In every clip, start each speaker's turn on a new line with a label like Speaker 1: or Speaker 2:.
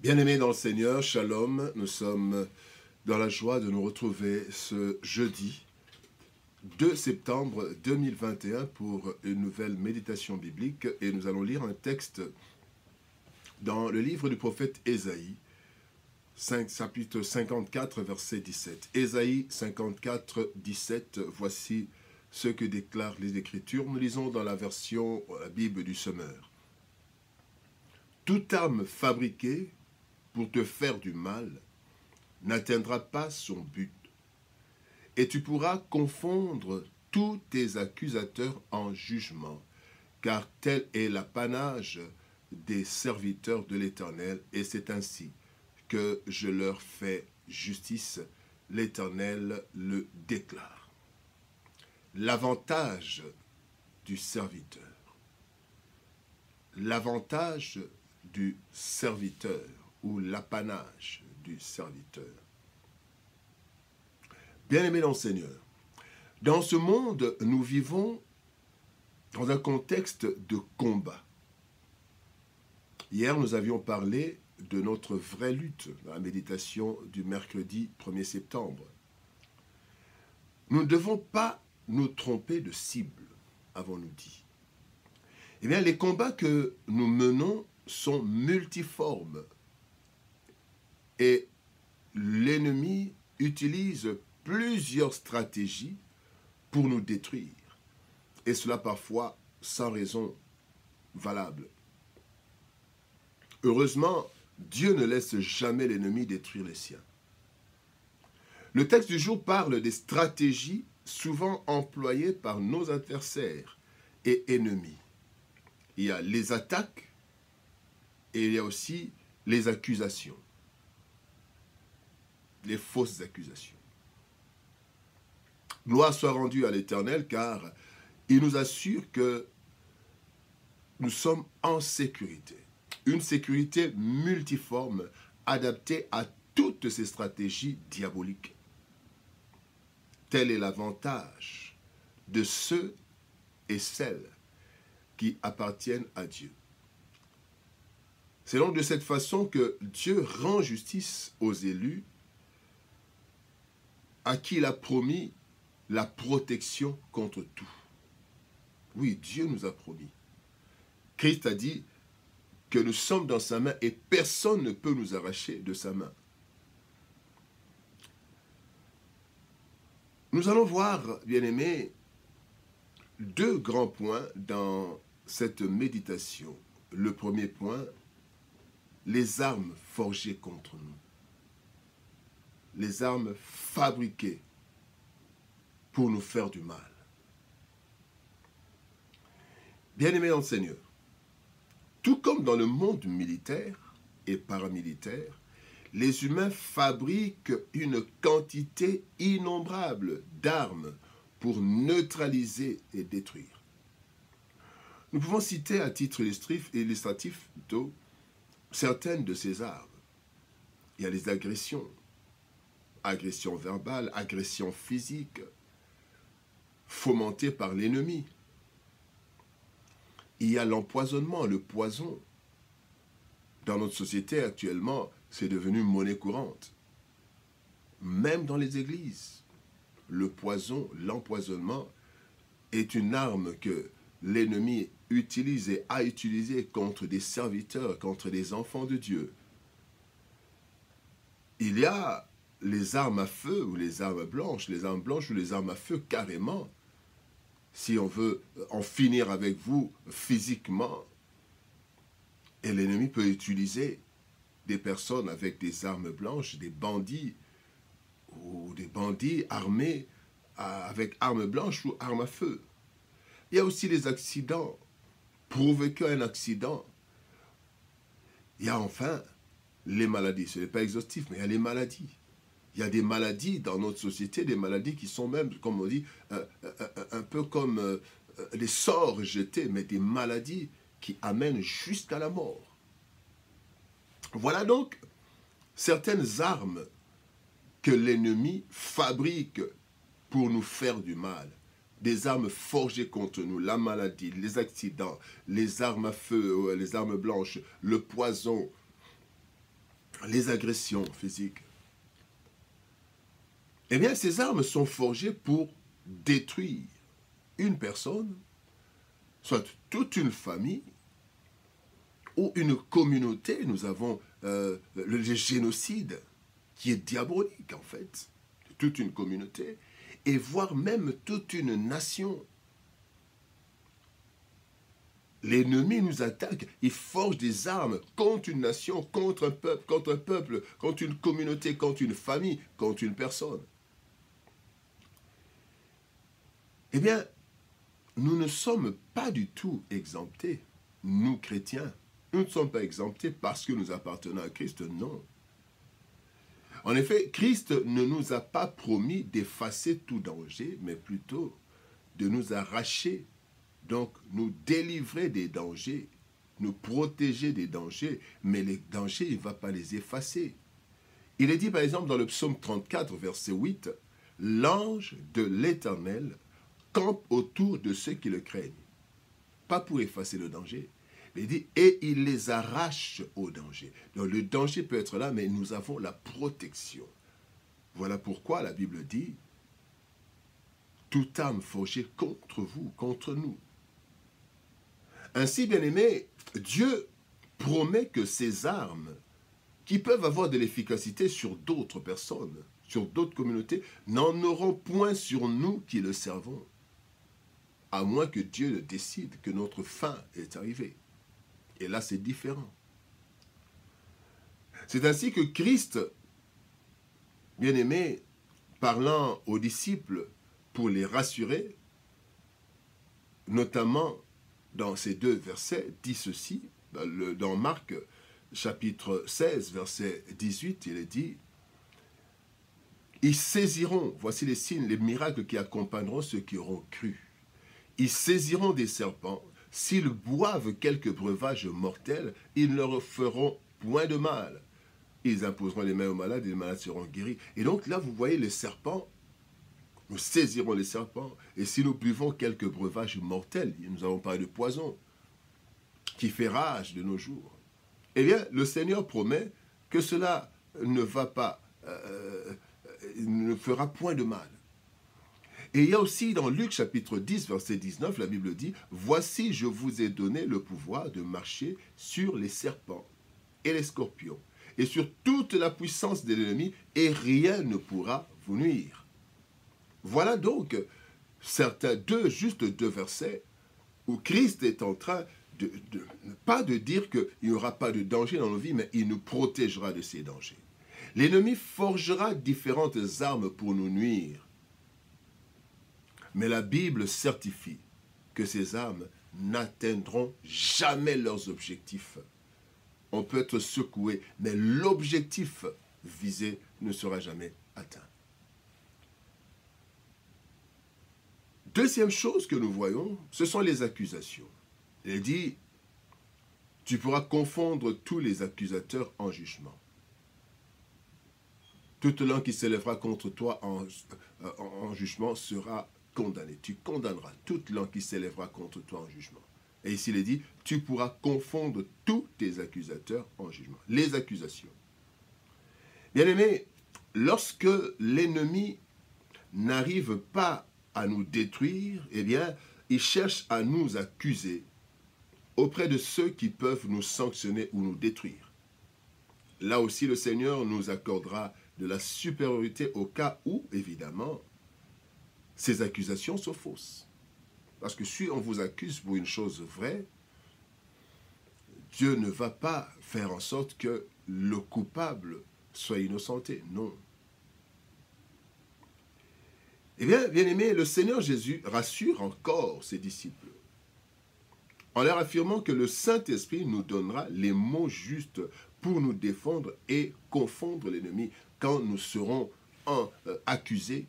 Speaker 1: Bien-aimés dans le Seigneur, Shalom, nous sommes dans la joie de nous retrouver ce jeudi 2 septembre 2021 pour une nouvelle méditation biblique et nous allons lire un texte dans le livre du prophète Ésaïe, chapitre 54, verset 17. Ésaïe 54, 17, voici ce que déclarent les Écritures. Nous lisons dans la version, la Bible du Semeur. Toute arme fabriquée pour te faire du mal n'atteindra pas son but, et tu pourras confondre tous tes accusateurs en jugement, car tel est l'apanage des serviteurs de l'Éternel, et c'est ainsi que je leur fais justice. L'Éternel le déclare. L'avantage du serviteur. L'avantage du serviteur ou l'apanage du serviteur. Bien-aimés dans le Seigneur, dans ce monde, nous vivons dans un contexte de combat. Hier, nous avions parlé de notre vraie lutte dans la méditation du mercredi 1er septembre. Nous ne devons pas nous tromper de cible, avons-nous dit. Eh bien, les combats que nous menons sont multiformes et l'ennemi utilise plusieurs stratégies pour nous détruire, et cela parfois sans raison valable. Heureusement, Dieu ne laisse jamais l'ennemi détruire les siens. Le texte du jour parle des stratégies souvent employées par nos adversaires et ennemis. Il y a les attaques et il y a aussi les accusations, les fausses accusations. Gloire soit rendue à l'Éternel, car il nous assure que nous sommes en sécurité. Une sécurité multiforme, adaptée à toutes ces stratégies diaboliques. Tel est l'avantage de ceux et celles qui appartiennent à Dieu. C'est donc de cette façon que Dieu rend justice aux élus à qui il a promis la protection contre tout. Oui, Dieu nous a promis. Christ a dit que nous sommes dans sa main et personne ne peut nous arracher de sa main. Nous allons voir, bien-aimés, deux grands points dans cette méditation. Le premier point, les armes forgées contre nous. Les armes fabriquées pour nous faire du mal. Bien-aimés dans le Seigneur, tout comme dans le monde militaire et paramilitaire, les humains fabriquent une quantité innombrable d'armes pour neutraliser et détruire. Nous pouvons citer à titre illustratif certaines de ces armes. Il y a les agressions, agressions verbales, agressions physiques, fomentées par l'ennemi. Il y a l'empoisonnement, le poison. Dans notre société actuellement, c'est devenu monnaie courante. Même dans les églises, le poison, l'empoisonnement est une arme que l'ennemi utilise et a utilisée contre des serviteurs, contre des enfants de Dieu. Il y a les armes à feu ou les armes blanches ou les armes à feu carrément. Si on veut en finir avec vous physiquement, et l'ennemi peut utiliser des personnes avec des armes blanches, des bandits, ou des bandits armés avec armes blanches ou armes à feu. Il y a aussi les accidents, provoquer un accident. Il y a enfin les maladies. Ce n'est pas exhaustif, mais il y a les maladies. Il y a des maladies dans notre société, des maladies qui sont même, comme on dit, un peu comme des sorts jetés, mais des maladies qui amènent jusqu'à la mort. Voilà donc certaines armes que l'ennemi fabrique pour nous faire du mal. Des armes forgées contre nous, la maladie, les accidents, les armes à feu, les armes blanches, le poison, les agressions physiques. Eh bien, ces armes sont forgées pour détruire une personne, soit toute une famille, ou une communauté. Nous avons le génocide, qui est diabolique en fait, toute une communauté, et voire même toute une nation. L'ennemi nous attaque, il forge des armes contre une nation, contre un peuple, contre une communauté, contre une famille, contre une personne. Eh bien, nous ne sommes pas du tout exemptés, nous chrétiens. Nous ne sommes pas exemptés parce que nous appartenons à Christ, non. En effet, Christ ne nous a pas promis d'effacer tout danger, mais plutôt de nous arracher, donc nous délivrer des dangers, nous protéger des dangers, mais les dangers, il ne va pas les effacer. Il est dit par exemple dans le psaume 34, verset 8, « L'ange de l'Éternel campe autour de ceux qui le craignent. » Pas pour effacer le danger, mais il dit « Et il les arrache au danger. » Donc le danger peut être là, mais nous avons la protection. Voilà pourquoi la Bible dit « Toute âme forgée contre vous, contre nous. » Ainsi, bien-aimés, Dieu promet que ces armes, qui peuvent avoir de l'efficacité sur d'autres personnes, sur d'autres communautés, n'en auront point sur nous qui le servons, à moins que Dieu ne décide que notre fin est arrivée. Et là, c'est différent. C'est ainsi que Christ, bien-aimé, parlant aux disciples pour les rassurer, notamment dans ces deux versets, dit ceci, dans Marc chapitre 16, verset 18, il est dit « Ils saisiront, voici les signes, les miracles qui accompagneront ceux qui auront cru. Ils saisiront des serpents, s'ils boivent quelques breuvages mortels, ils ne leur feront point de mal. Ils imposeront les mains aux malades et les malades seront guéris. » Et donc là, vous voyez les serpents, nous saisirons les serpents, et si nous buvons quelques breuvages mortels, nous avons parlé de poison, qui fait rage de nos jours, eh bien, le Seigneur promet que cela ne va pas, ne fera point de mal. Et il y a aussi dans Luc chapitre 10, verset 19, la Bible dit « Voici, je vous ai donné le pouvoir de marcher sur les serpents et les scorpions, et sur toute la puissance de l'ennemi, et rien ne pourra vous nuire. » Voilà donc juste deux versets où Christ est en train pas de dire qu'il n'y aura pas de danger dans nos vies, mais il nous protégera de ces dangers. L'ennemi forgera différentes armes pour nous nuire. Mais la Bible certifie que ces armes n'atteindront jamais leurs objectifs. On peut être secoué, mais l'objectif visé ne sera jamais atteint. Deuxième chose que nous voyons, ce sont les accusations. Il dit, tu pourras confondre tous les accusateurs en jugement. Toute langue qui s'élèvera contre toi en jugement sera condamnée. Tu condamneras toute langue qui s'élèvera contre toi en jugement. Et ici, il est dit, tu pourras confondre tous tes accusateurs en jugement. Les accusations. Bien-aimés, lorsque l'ennemi n'arrive pas à nous détruire, eh bien, il cherche à nous accuser auprès de ceux qui peuvent nous sanctionner ou nous détruire. Là aussi, le Seigneur nous accordera de la supériorité au cas où, évidemment, ces accusations sont fausses. Parce que si on vous accuse pour une chose vraie, Dieu ne va pas faire en sorte que le coupable soit innocenté. Non. Eh bien, bien-aimés, le Seigneur Jésus rassure encore ses disciples en leur affirmant que le Saint-Esprit nous donnera les mots justes pour nous défendre et confondre l'ennemi quand nous serons accusés.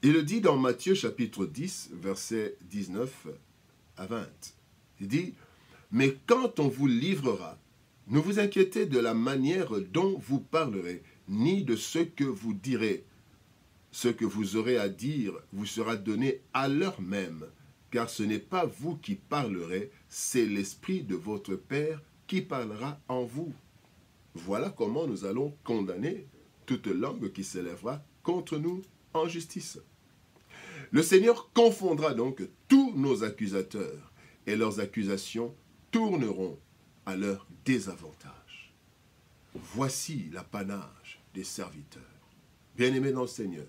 Speaker 1: Il le dit dans Matthieu chapitre 10, versets 19 à 20. Il dit, « Mais quand on vous livrera, ne vous inquiétez de la manière dont vous parlerez, ni de ce que vous direz. Ce que vous aurez à dire vous sera donné à l'heure même, car ce n'est pas vous qui parlerez, c'est l'Esprit de votre Père qui parlera en vous. Voilà comment nous allons condamner toute langue qui s'élèvera contre nous en justice. Le Seigneur confondra donc tous nos accusateurs, et leurs accusations tourneront à leur désavantage. Voici l'apanage des serviteurs. Bien-aimés dans le Seigneur,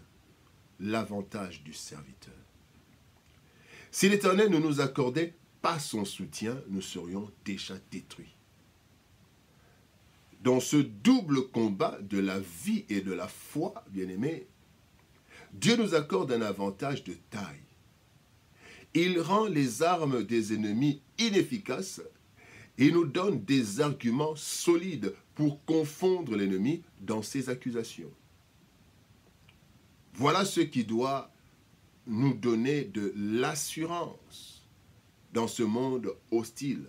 Speaker 1: l'avantage du serviteur. Si l'Éternel ne nous accordait pas son soutien, nous serions déjà détruits. Dans ce double combat de la vie et de la foi, bien-aimés, Dieu nous accorde un avantage de taille. Il rend les armes des ennemis inefficaces et nous donne des arguments solides pour confondre l'ennemi dans ses accusations. Voilà ce qui doit nous donner de l'assurance dans ce monde hostile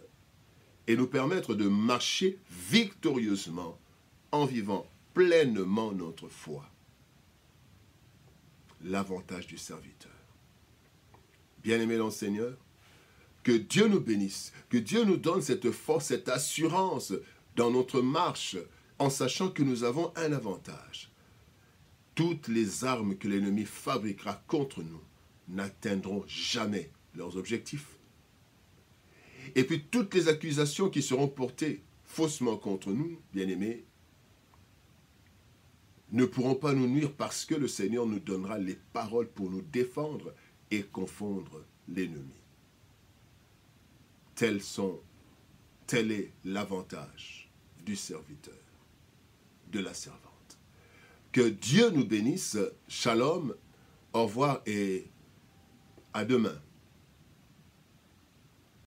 Speaker 1: et nous permettre de marcher victorieusement en vivant pleinement notre foi. L'avantage du serviteur. Bien-aimés dans le Seigneur, que Dieu nous bénisse, que Dieu nous donne cette force, cette assurance dans notre marche, en sachant que nous avons un avantage. Toutes les armes que l'ennemi fabriquera contre nous n'atteindront jamais leurs objectifs. Et puis toutes les accusations qui seront portées faussement contre nous, bien-aimés, ne pourront pas nous nuire parce que le Seigneur nous donnera les paroles pour nous défendre et confondre l'ennemi. Tel est l'avantage du serviteur, de la servante. Que Dieu nous bénisse. Shalom, au revoir et à demain.